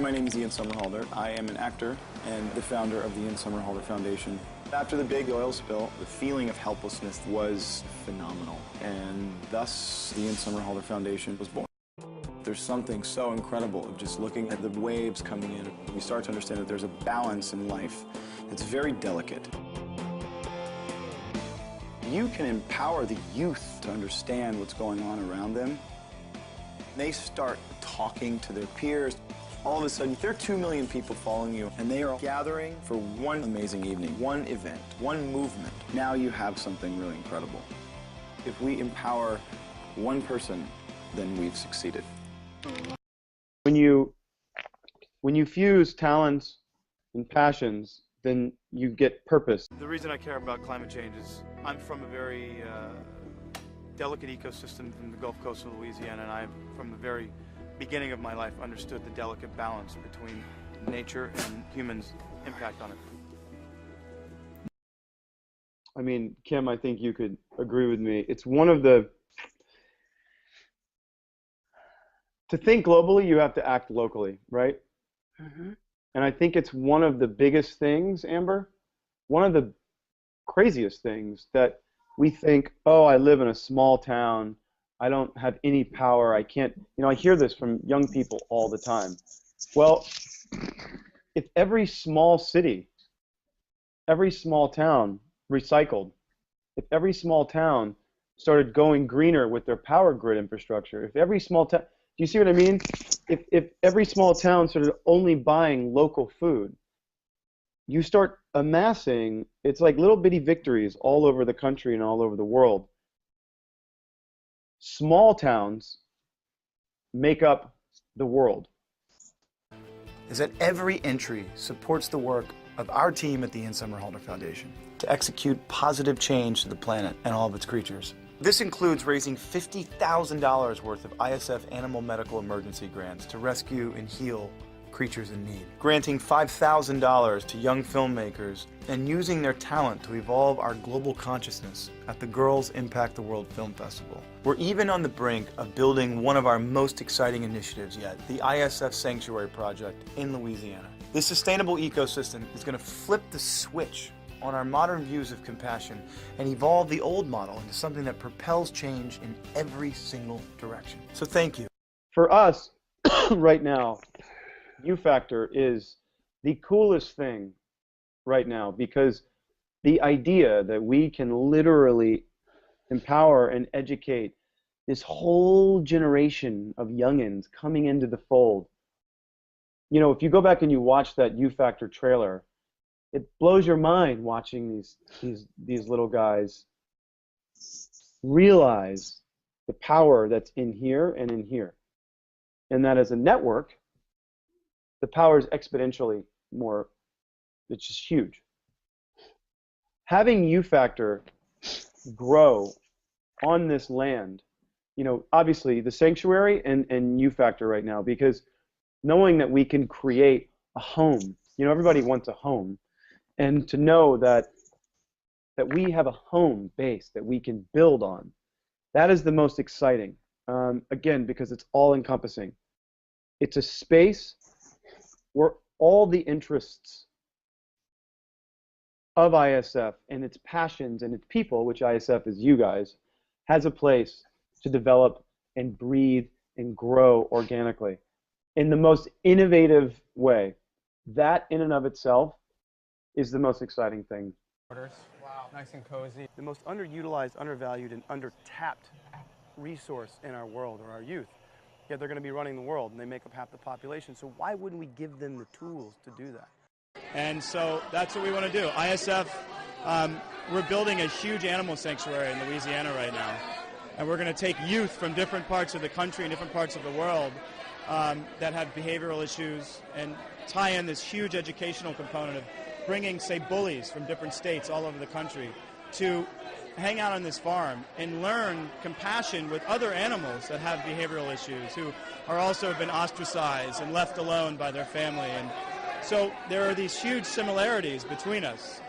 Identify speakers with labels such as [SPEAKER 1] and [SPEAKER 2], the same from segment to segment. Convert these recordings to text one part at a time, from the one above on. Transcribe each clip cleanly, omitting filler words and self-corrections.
[SPEAKER 1] My name is Ian Somerhalder. I am an actor and the founder of the Ian Somerhalder Foundation. After the big oil spill, the feeling of helplessness was phenomenal, and thus the Ian Somerhalder Foundation was born. There's something so incredible of just looking at the waves coming in. We start to understand that there's a balance in life that's very delicate. You can empower the youth to understand what's going on around them. They start talking to their peers. All of a sudden, there are 2 million people following you, and they are gathering for one amazing evening, one event, one movement. Now you have something really incredible. If we empower one person, then we've succeeded.
[SPEAKER 2] When you fuse talents and passions, then you get purpose.
[SPEAKER 3] The reason I care about climate change is I'm from a very delicate ecosystem from the Gulf Coast of Louisiana, and I, from the very beginning of my life, understood the delicate balance between nature and humans' impact on it.
[SPEAKER 2] I mean, Kim, I think you could agree with me. It's one of the... To think globally, you have to act locally, right? Mm-hmm. And I think it's one of the biggest things, Amber, one of the craziest things that we think, oh, I live in a small town, I don't have any power, I can't, I hear this from young people all the time. Well, if every small city, every small town recycled, if every small town started going greener with their power grid infrastructure, if every small town, do you see what I mean? If every small town started only buying local food, you start amassing, it's like little bitty victories all over the country and all over the world. Small towns make up the world.
[SPEAKER 3] Is that every entry supports the work of our team at the Ian Somerhalder Foundation to execute positive change to the planet and all of its creatures. This includes raising $50,000 worth of ISF Animal Medical Emergency grants to rescue and heal creatures in need, granting $5,000 to young filmmakers, and using their talent to evolve our global consciousness at the Girls Impact the World Film Festival. We're even on the brink of building one of our most exciting initiatives yet, the ISF Sanctuary Project in Louisiana. This sustainable ecosystem is going to flip the switch on our modern views of compassion and evolve the old model into something that propels change in every single direction. So thank you.
[SPEAKER 2] For us, right now, U-Factor is the coolest thing right now, because the idea that we can literally empower and educate this whole generation of youngins coming into the fold. If you go back and you watch that U-Factor trailer, it blows your mind watching these little guys realize the power that's in here and in here. And that as a network, the power is exponentially more, it's just huge. Having U-Factor grow on this land, obviously the sanctuary and U-Factor right now, because knowing that we can create a home, everybody wants a home, and to know that we have a home base that we can build on, that is the most exciting. Again, because it's all encompassing. It's a space where all the interests of ISF and its passions and its people, which ISF is you guys, has a place to develop and breathe and grow organically in the most innovative way. That in and of itself is the most exciting thing.
[SPEAKER 4] Wow, nice and cozy.
[SPEAKER 3] The most underutilized, undervalued, and undertapped resource in our world are our youth. Yet they're going to be running the world, and they make up half the population. So why wouldn't we give them the tools to do that?
[SPEAKER 5] And so that's what we want to do. ISF, we're building a huge animal sanctuary in Louisiana right now. And we're going to take youth from different parts of the country and different parts of the world that have behavioral issues and tie in this huge educational component of bringing, say, bullies from different states all over the country to hang out on this farm and learn compassion with other animals that have behavioral issues, who are also been ostracized and left alone by their family. And so there are these huge similarities between us.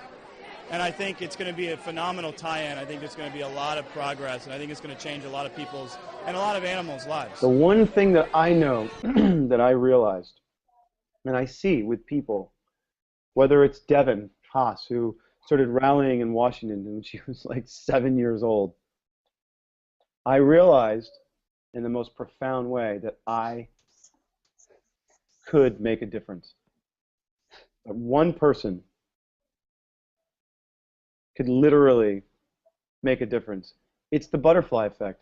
[SPEAKER 5] And I think it's going to be a phenomenal tie-in. I think there's going to be a lot of progress, and I think it's going to change a lot of people's and a lot of animals' lives.
[SPEAKER 2] The one thing that I know that I realized And I see with people, whether it's Devin Haas, who started rallying in Washington when she was like 7 years old, I realized in the most profound way that I could make a difference. That one person could literally make a difference. It's the butterfly effect.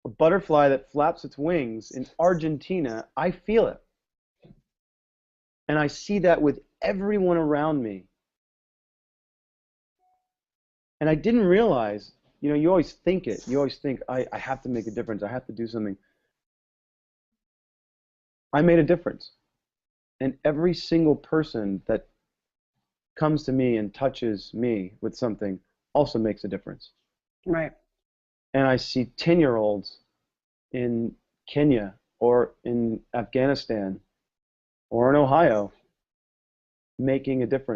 [SPEAKER 2] A butterfly that flaps its wings in Argentina, I feel it. And I see that with everyone around me. And I didn't realize, you know, you always think it. You always think, I have to make a difference. I have to do something. I made a difference. And every single person that comes to me and touches me with something also makes a difference.
[SPEAKER 6] Right.
[SPEAKER 2] And I see 10-year-olds in Kenya or in Afghanistan or in Ohio making a difference.